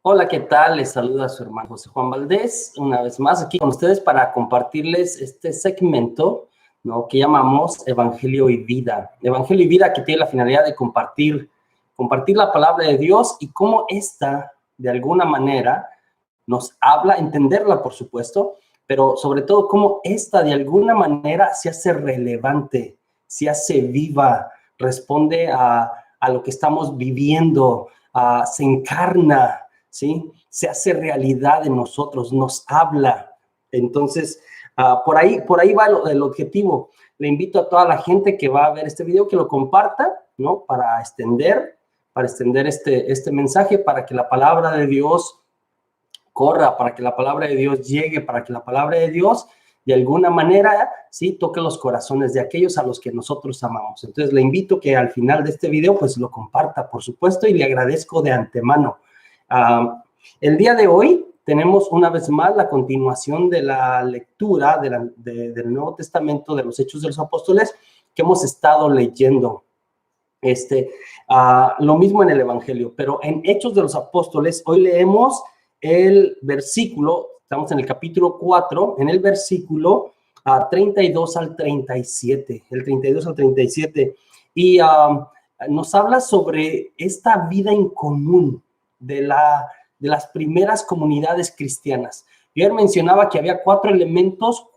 Hola, ¿qué tal? Les saluda su hermano José Juan Valdés, una vez más aquí con ustedes para compartirles este segmento, ¿no?, que llamamos Evangelio y Vida. Evangelio y Vida, que tiene la finalidad de compartir la palabra de Dios y cómo esta, de alguna manera, nos habla, entenderla, por supuesto, pero sobre todo cómo esta, de alguna manera, se hace relevante, se hace viva, responde a lo que estamos viviendo, se encarna, ¿sí? Se hace realidad en nosotros, nos habla. Entonces, por ahí va el objetivo. Le invito a toda la gente que va a ver este video que lo comparta, ¿no? Para extender este mensaje, para que la palabra de Dios corra, para que la palabra de Dios llegue, para que la palabra de Dios de alguna manera, sí, toque los corazones de aquellos a los que nosotros amamos. Entonces, le invito que al final de este video, pues lo comparta, por supuesto, y le agradezco de antemano. El día de hoy tenemos una vez más la continuación de la lectura del Nuevo Testamento, de los Hechos de los Apóstoles, que hemos estado leyendo. Lo mismo en el Evangelio, pero en Hechos de los Apóstoles, hoy leemos el versículo, estamos en el capítulo 4, en el versículo 32 al 37, el 32 al 37, y nos habla sobre esta vida en común de las primeras comunidades cristianas. Yo ayer mencionaba que había cuatro elementos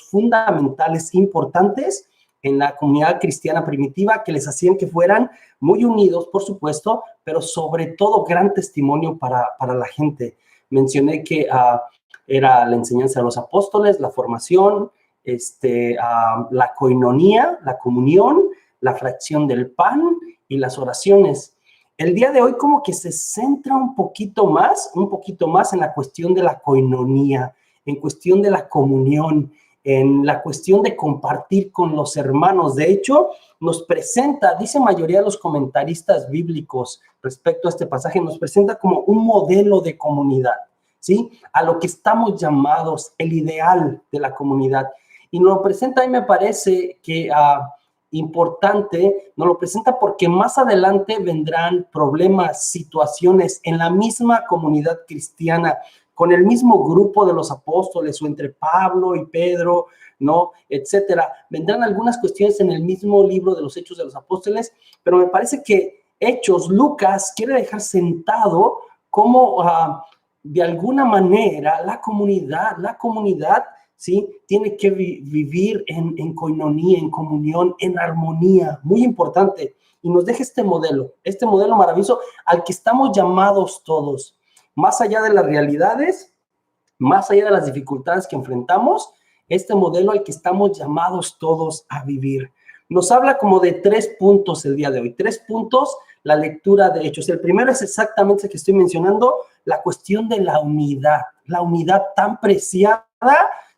fundamentales, importantes, en la comunidad cristiana primitiva, que les hacían que fueran muy unidos, por supuesto, pero sobre todo gran testimonio para la gente. Mencioné que era la enseñanza de los apóstoles, la formación, la coinonía, la comunión, la fracción del pan y las oraciones. El día de hoy como que se centra un poquito más en la cuestión de la coinonía, en cuestión de la comunión, en la cuestión de compartir con los hermanos. De hecho, nos presenta, dice mayoría de los comentaristas bíblicos respecto a este pasaje, nos presenta como un modelo de comunidad, ¿sí? A lo que estamos llamados, el ideal de la comunidad. Y nos lo presenta, y me parece que importante, nos lo presenta porque más adelante vendrán problemas, situaciones en la misma comunidad cristiana, con el mismo grupo de los apóstoles o entre Pablo y Pedro, ¿no?, etcétera. Vendrán algunas cuestiones en el mismo libro de los Hechos de los Apóstoles, pero me parece que Hechos, Lucas, quiere dejar sentado cómo de alguna manera la comunidad, ¿sí?, tiene que vivir en coinonía, en comunión, en armonía, muy importante. Y nos deja este modelo maravilloso al que estamos llamados todos. Más allá de las realidades, más allá de las dificultades que enfrentamos, este modelo al que estamos llamados todos a vivir. Nos habla como de 3 puntos el día de hoy. 3 puntos, la lectura de Hechos. El primero es exactamente el que estoy mencionando, la cuestión de la unidad tan preciada,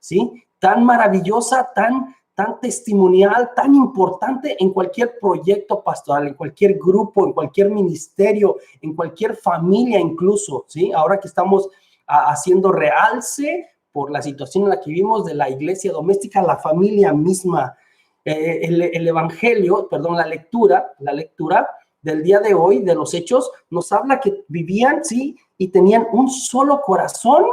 ¿sí?, tan maravillosa, tan testimonial, tan importante en cualquier proyecto pastoral, en cualquier grupo, en cualquier ministerio, en cualquier familia incluso, ¿sí? Ahora que estamos haciendo realce por la situación en la que vivimos de la iglesia doméstica, la familia misma. El evangelio, perdón, la lectura del día de hoy, de los Hechos, nos habla que vivían, ¿sí?, y tenían un solo corazón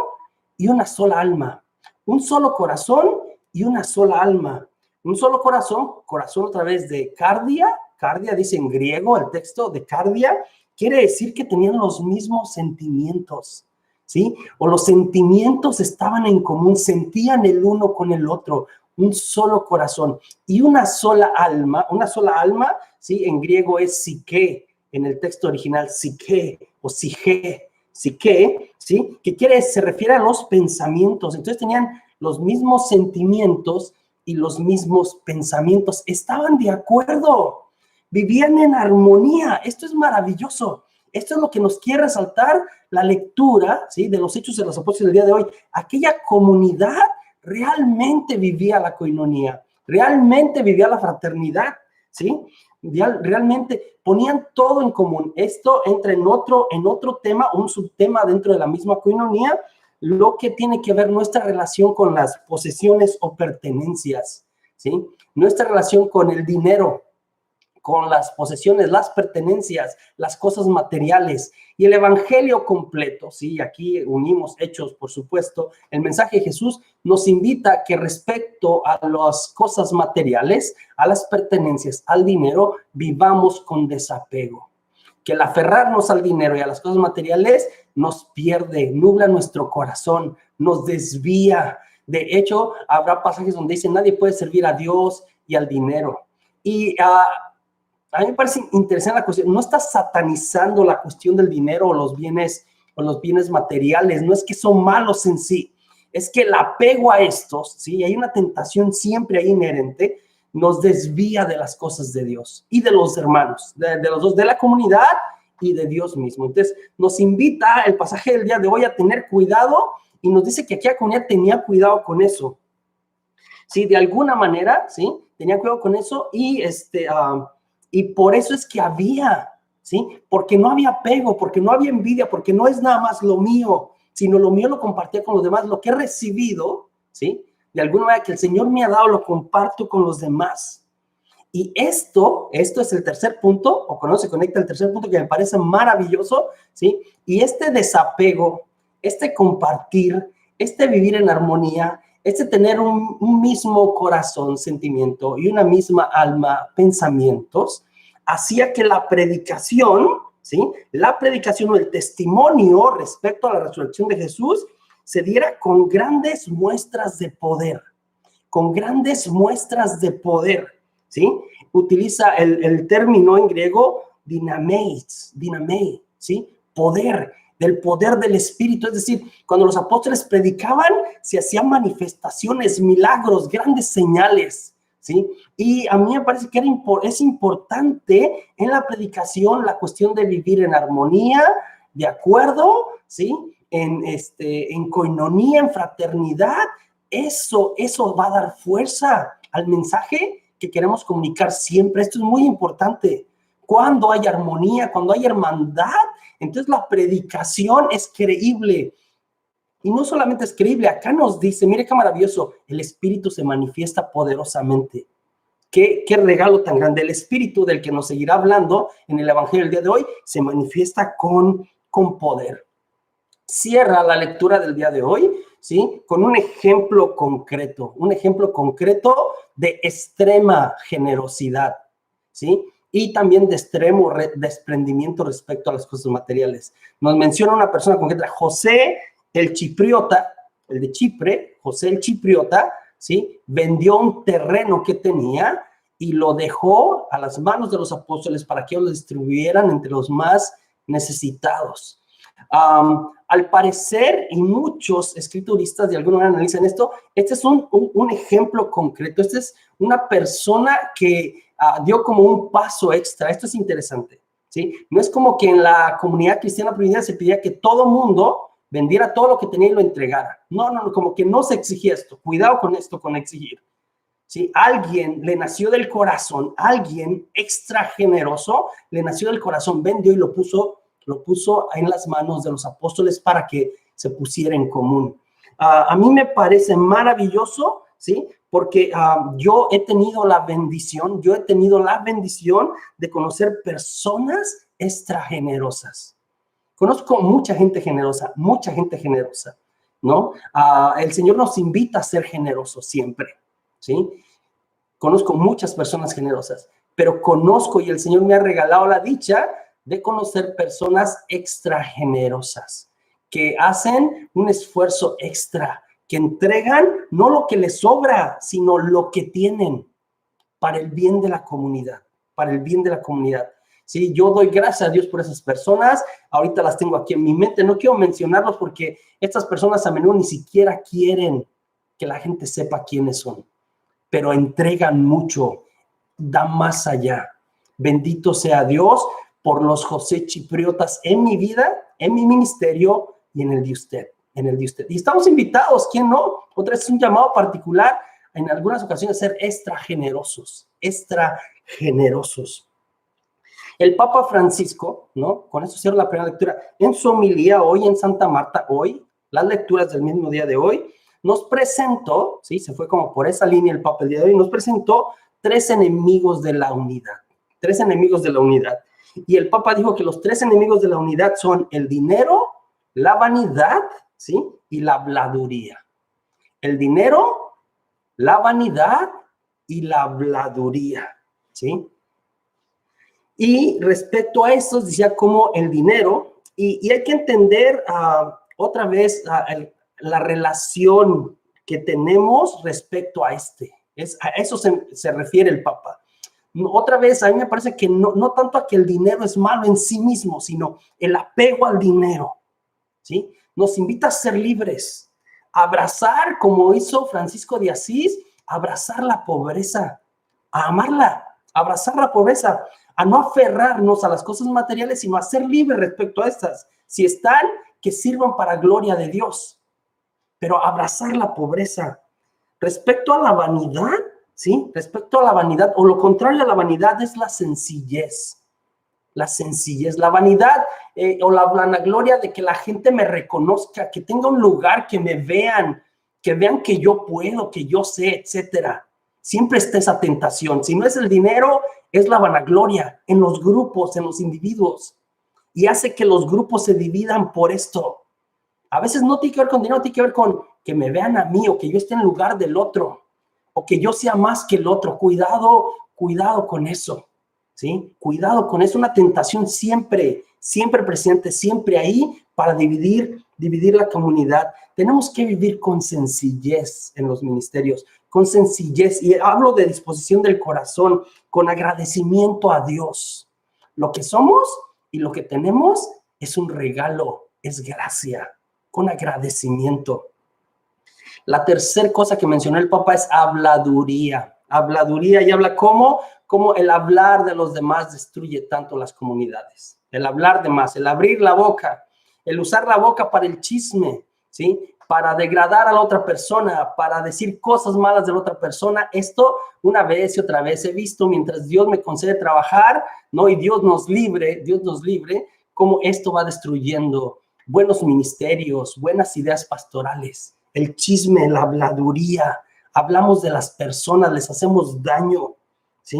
y una sola alma. Un solo corazón y una sola alma. Un solo corazón otra vez de cardia dice en griego el texto de cardia, quiere decir que tenían los mismos sentimientos, ¿sí? O los sentimientos estaban en común, sentían el uno con el otro, un solo corazón y una sola alma, ¿sí? En griego es psique, en el texto original psique o psique, ¿sí? Que se refiere a los pensamientos. Entonces tenían los mismos sentimientos y los mismos pensamientos, estaban de acuerdo, vivían en armonía. Esto es maravilloso. Esto es lo que nos quiere resaltar la lectura, ¿sí?, de los Hechos de los Apóstoles del día de hoy. Aquella comunidad realmente vivía la coinonía, realmente vivía la fraternidad, ¿sí? Realmente ponían todo en común. Esto entra en otro tema, un subtema dentro de la misma coinonía, lo que tiene que ver nuestra relación con las posesiones o pertenencias, ¿sí? Nuestra relación con el dinero, con las posesiones, las pertenencias, las cosas materiales. Y el evangelio completo, ¿sí? Aquí unimos hechos, por supuesto. El mensaje de Jesús nos invita a que respecto a las cosas materiales, a las pertenencias, al dinero, vivamos con desapego. Que el aferrarnos al dinero y a las cosas materiales nos pierde, nubla nuestro corazón, nos desvía. De hecho, habrá pasajes donde dice, nadie puede servir a Dios y al dinero. Y a mí me parece interesante la cuestión, no está satanizando la cuestión del dinero o los bienes materiales, no es que son malos en sí, es que el apego a estos, ¿sí? Hay una tentación siempre ahí inherente, nos desvía de las cosas de Dios y de los hermanos, de los dos, de la comunidad y de Dios mismo. Entonces, nos invita el pasaje del día de hoy a tener cuidado y nos dice que aquí la comunidad tenía cuidado con eso. Sí, de alguna manera, ¿sí? Tenía cuidado con eso y por eso es que había, ¿sí? Porque no había apego, porque no había envidia, porque no es nada más lo mío, sino lo mío lo compartía con los demás, lo que he recibido, ¿sí? De alguna manera que el Señor me ha dado, lo comparto con los demás. Y esto es el tercer punto, o cuando se conecta el tercer punto que me parece maravilloso, ¿sí? Y este desapego, este compartir, este vivir en armonía, este tener un mismo corazón, sentimiento y una misma alma, pensamientos, hacía que la predicación, ¿sí? La predicación o el testimonio respecto a la resurrección de Jesús se diera con grandes muestras de poder, con grandes muestras de poder, ¿sí? Utiliza el término en griego dinamei, ¿sí? Poder, del poder del Espíritu. Es decir, cuando los apóstoles predicaban, se hacían manifestaciones, milagros, grandes señales, ¿sí? Y a mí me parece que es importante en la predicación la cuestión de vivir en armonía, de acuerdo, ¿sí? En coinonía, en fraternidad. Eso va a dar fuerza al mensaje que queremos comunicar siempre. Esto es muy importante. Cuando hay armonía, cuando hay hermandad, entonces la predicación es creíble. Y no solamente es creíble, acá nos dice, mire qué maravilloso, el Espíritu se manifiesta poderosamente. Qué regalo tan grande. El Espíritu del que nos seguirá hablando en el Evangelio del día de hoy se manifiesta con poder. Cierra la lectura del día de hoy, ¿sí? Con un ejemplo concreto de extrema generosidad, ¿sí? Y también de extremo desprendimiento respecto a las cosas materiales. Nos menciona una persona concreta, José el Chipriota, el de Chipre, José el Chipriota, ¿sí? Vendió un terreno que tenía y lo dejó a las manos de los apóstoles para que ellos lo distribuyeran entre los más necesitados. Al parecer, y muchos escrituristas de alguna manera analizan esto, este es un ejemplo concreto. Esta es una persona que dio como un paso extra. Esto es interesante, ¿sí? No es como que en la comunidad cristiana primitiva se pedía que todo mundo vendiera todo lo que tenía y lo entregara. No, como que no se exigía esto. Cuidado con esto, con exigir, ¿sí? Alguien le nació del corazón, alguien extra generoso le nació del corazón, vendió y lo puso en las manos de los apóstoles para que se pusiera en común. A mí me parece maravilloso, ¿sí? Porque yo he tenido la bendición de conocer personas extra generosas. Conozco mucha gente generosa, ¿no? El Señor nos invita a ser generosos siempre, ¿sí? Conozco muchas personas generosas, pero conozco y el Señor me ha regalado la dicha de conocer personas extra generosas, que hacen un esfuerzo extra, que entregan no lo que les sobra, sino lo que tienen para el bien de la comunidad, Sí, yo doy gracias a Dios por esas personas. Ahorita las tengo aquí en mi mente. No quiero mencionarlos porque estas personas a menudo ni siquiera quieren que la gente sepa quiénes son, pero entregan mucho, dan más allá. Bendito sea Dios por los José Chipriotas en mi vida, en mi ministerio y en el de usted, Y estamos invitados, ¿quién no? Otra vez es un llamado particular en algunas ocasiones a ser extra generosos. El Papa Francisco, ¿no? Con eso cierro la primera lectura. En su homilía hoy en Santa Marta, las lecturas del mismo día de hoy, nos presentó, ¿sí? Se fue como por esa línea el Papa el día de hoy, nos presentó 3 enemigos de la unidad. tres enemigos de la unidad. Y el Papa dijo que los tres enemigos de la unidad son el dinero, la vanidad, ¿sí? Y la habladuría. El dinero, la vanidad y la habladuría, ¿sí? Y respecto a esto, decía como el dinero, y hay que entender otra vez la relación que tenemos respecto a a eso se refiere el Papa. Otra vez, a mí me parece que no tanto a que el dinero es malo en sí mismo, sino el apego al dinero, ¿sí? Nos invita a ser libres, a abrazar, como hizo Francisco de Asís, abrazar la pobreza, a amarla, a abrazar la pobreza, a no aferrarnos a las cosas materiales, sino a ser libres respecto a estas. Si están, que sirvan para gloria de Dios, pero abrazar la pobreza. Respecto a la vanidad, ¿sí? Respecto a la vanidad, o lo contrario a la vanidad es la sencillez. La sencillez, la vanidad o la vanagloria de que la gente me reconozca, que tenga un lugar, que me vean que yo puedo, que yo sé, etcétera. Siempre está esa tentación. Si no es el dinero, es la vanagloria en los grupos, en los individuos. Y hace que los grupos se dividan por esto. A veces no tiene que ver con dinero, tiene que ver con que me vean a mí o que yo esté en lugar del otro o que yo sea más que el otro. Cuidado con eso, ¿sí? Cuidado con eso. Una tentación siempre presente, siempre ahí para dividir la comunidad. Tenemos que vivir con sencillez en los ministerios, con sencillez. Y hablo de disposición del corazón, con agradecimiento a Dios. Lo que somos y lo que tenemos es un regalo, es gracia, con agradecimiento. La tercera cosa que mencionó el Papa es habladuría. Habladuría, y habla cómo el hablar de los demás destruye tanto las comunidades. El hablar de más, el abrir la boca, el usar la boca para el chisme, ¿sí? Para degradar a la otra persona, para decir cosas malas de la otra persona. Esto una vez y otra vez he visto mientras Dios me concede trabajar, ¿no? Y Dios nos libre, cómo esto va destruyendo buenos ministerios, buenas ideas pastorales. El chisme, la habladuría, hablamos de las personas, les hacemos daño, ¿sí?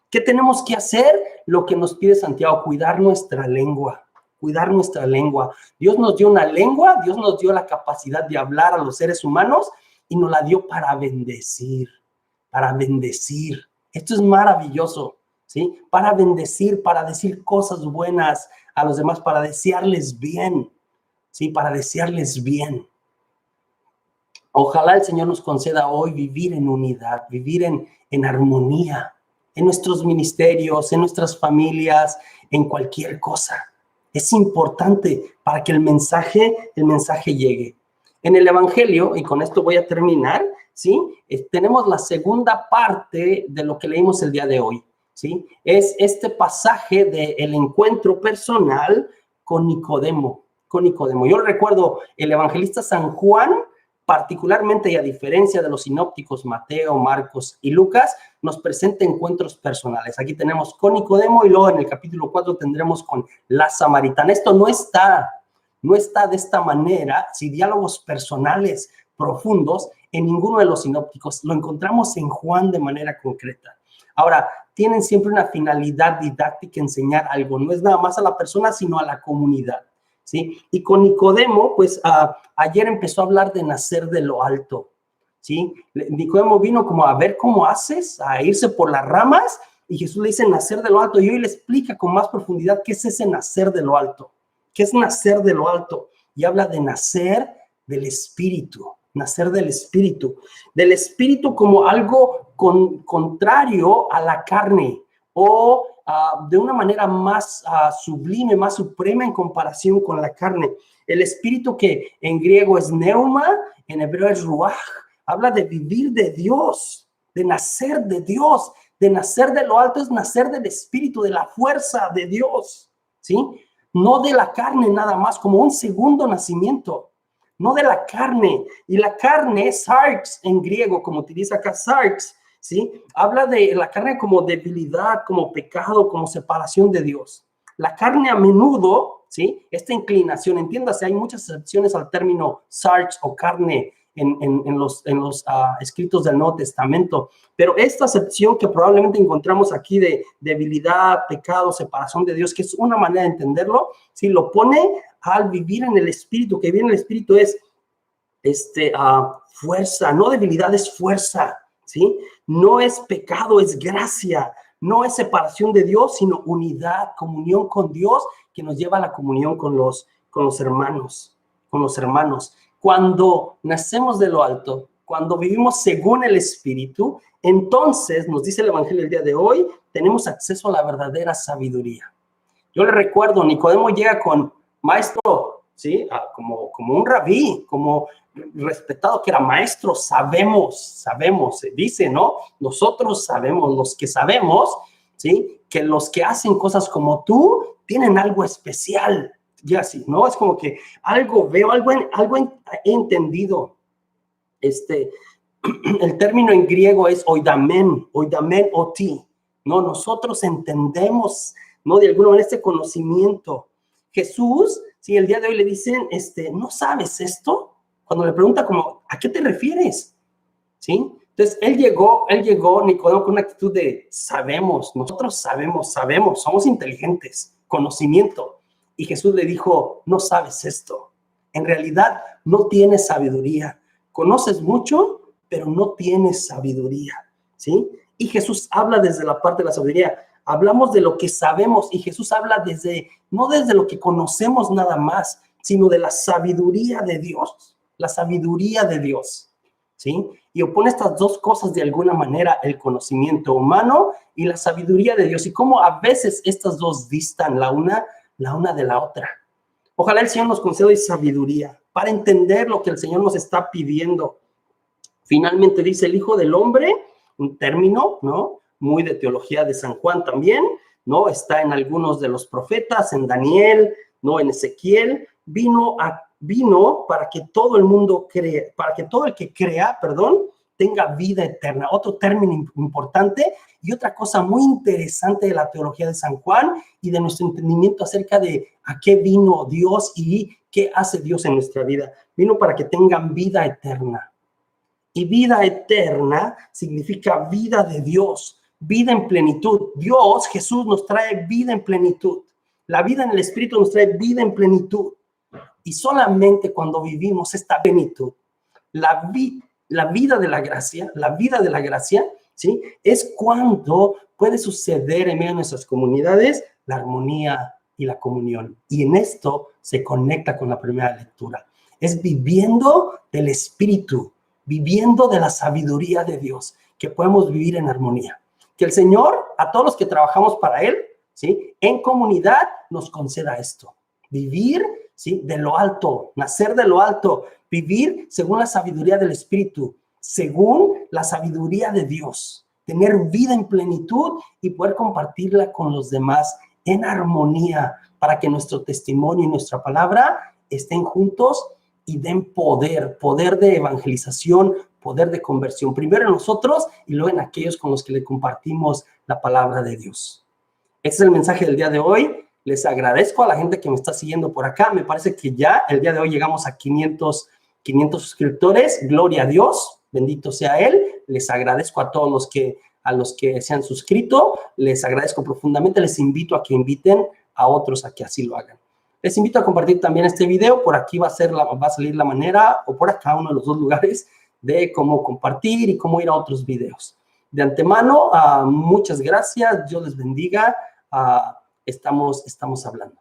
¿Qué tenemos que hacer? Lo que nos pide Santiago, cuidar nuestra lengua, cuidar nuestra lengua. Dios nos dio una lengua, Dios nos dio la capacidad de hablar a los seres humanos y nos la dio para bendecir, para bendecir. Esto es maravilloso, ¿sí? Para bendecir, para decir cosas buenas a los demás, para desearles bien, ¿sí? Para desearles bien. Ojalá el Señor nos conceda hoy vivir en unidad, vivir en armonía, en nuestros ministerios, en nuestras familias, en cualquier cosa. Es importante para que el mensaje llegue. En el Evangelio, y con esto voy a terminar, ¿sí? Tenemos la segunda parte de lo que leímos el día de hoy, ¿sí? Es este pasaje del encuentro personal con Nicodemo. Yo recuerdo, el evangelista San Juan, particularmente y a diferencia de los sinópticos Mateo, Marcos y Lucas, nos presenta encuentros personales. Aquí tenemos con Nicodemo y luego en el capítulo 4 tendremos con la samaritana. Esto no está de esta manera, si diálogos personales profundos en ninguno de los sinópticos. Lo encontramos en Juan de manera concreta. Ahora, tienen siempre una finalidad didáctica, enseñar algo. No es nada más a la persona, sino a la comunidad, ¿sí? Y con Nicodemo, pues ayer empezó a hablar de nacer de lo alto, ¿sí? Nicodemo vino como a ver cómo haces, a irse por las ramas, y Jesús le dice nacer de lo alto, y hoy le explica con más profundidad qué es ese nacer de lo alto, qué es nacer de lo alto, y habla de nacer del Espíritu, del Espíritu como algo contrario a la carne, o de una manera más sublime, más suprema en comparación con la carne. El espíritu, que en griego es neuma, en hebreo es ruach, habla de vivir de Dios, de nacer de Dios, de nacer de lo alto, es nacer del espíritu, de la fuerza de Dios, ¿sí? No de la carne nada más, como un segundo nacimiento, no de la carne. Y la carne, sarx en griego, como utiliza acá sarx, ¿sí? Habla de la carne como debilidad, como pecado, como separación de Dios. La carne a menudo, ¿sí? Esta inclinación, entiéndase, hay muchas excepciones al término sarx o carne en los escritos del Nuevo Testamento. Pero esta acepción que probablemente encontramos aquí de debilidad, pecado, separación de Dios, que es una manera de entenderlo, si lo pone al vivir en el Espíritu, que vivir en el Espíritu es fuerza, no debilidad, es fuerza, ¿sí? No es pecado, es gracia. No es separación de Dios, sino unidad, comunión con Dios, que nos lleva a la comunión con los hermanos, Cuando nacemos de lo alto, cuando vivimos según el Espíritu, entonces, nos dice el Evangelio el día de hoy, tenemos acceso a la verdadera sabiduría. Yo le recuerdo, Nicodemo llega con maestro, ¿sí? Como un rabí, como respetado que era maestro, sabemos, se dice, ¿no? Nosotros sabemos, los que sabemos, ¿sí? Que los que hacen cosas como tú tienen algo especial, ya así, ¿no? Es como que algo veo, algo he entendido. El término en griego es oidamen oti, ¿no? Nosotros entendemos, ¿no? De alguna manera este conocimiento. Jesús, si el día de hoy le dicen, ¿no sabes esto? Cuando le pregunta como, ¿a qué te refieres? ¿Sí? Entonces, él llegó, Nicodemo, con una actitud de, sabemos, nosotros sabemos, somos inteligentes, conocimiento. Y Jesús le dijo, no sabes esto. En realidad, no tienes sabiduría. Conoces mucho, pero no tienes sabiduría, ¿sí? Y Jesús habla desde la parte de la sabiduría. Hablamos de lo que sabemos y Jesús habla no desde lo que conocemos nada más, sino de la sabiduría de Dios. La sabiduría de Dios, ¿sí? Y opone estas dos cosas de alguna manera, el conocimiento humano y la sabiduría de Dios, y cómo a veces estas dos distan la una de la otra. Ojalá el Señor nos conceda sabiduría para entender lo que el Señor nos está pidiendo. Finalmente dice el Hijo del Hombre, un término, ¿no? Muy de teología de San Juan también, ¿no? Está en algunos de los profetas, en Daniel, ¿no? En Ezequiel, vino para que todo el mundo crea, para que todo el que crea, tenga vida eterna. Otro término importante y otra cosa muy interesante de la teología de San Juan y de nuestro entendimiento acerca de a qué vino Dios y qué hace Dios en nuestra vida. Vino para que tengan vida eterna. Y vida eterna significa vida de Dios, vida en plenitud. Dios, Jesús, nos trae vida en plenitud. La vida en el Espíritu nos trae vida en plenitud. Y solamente cuando vivimos esta plenitud, la vida de la gracia, ¿sí? Es cuando puede suceder en medio de nuestras comunidades la armonía y la comunión. Y en esto se conecta con la primera lectura. Es viviendo del Espíritu, viviendo de la sabiduría de Dios, que podemos vivir en armonía. Que el Señor, a todos los que trabajamos para Él, ¿sí? En comunidad, nos conceda esto. Vivir, ¿sí? De lo alto, nacer de lo alto, vivir según la sabiduría del Espíritu, según la sabiduría de Dios, tener vida en plenitud y poder compartirla con los demás en armonía para que nuestro testimonio y nuestra palabra estén juntos y den poder de evangelización, poder de conversión, primero en nosotros y luego en aquellos con los que le compartimos la palabra de Dios. Este es el mensaje del día de hoy. Les agradezco a la gente que me está siguiendo por acá. Me parece que ya el día de hoy llegamos a 500 suscriptores. Gloria a Dios, bendito sea Él. Les agradezco a todos los que se han suscrito. Les agradezco profundamente. Les invito a que inviten a otros a que así lo hagan. Les invito a compartir también este video. Por aquí va a salir la manera, o por acá, uno de los dos lugares, de cómo compartir y cómo ir a otros videos. De antemano, muchas gracias. Dios les bendiga. Estamos hablando.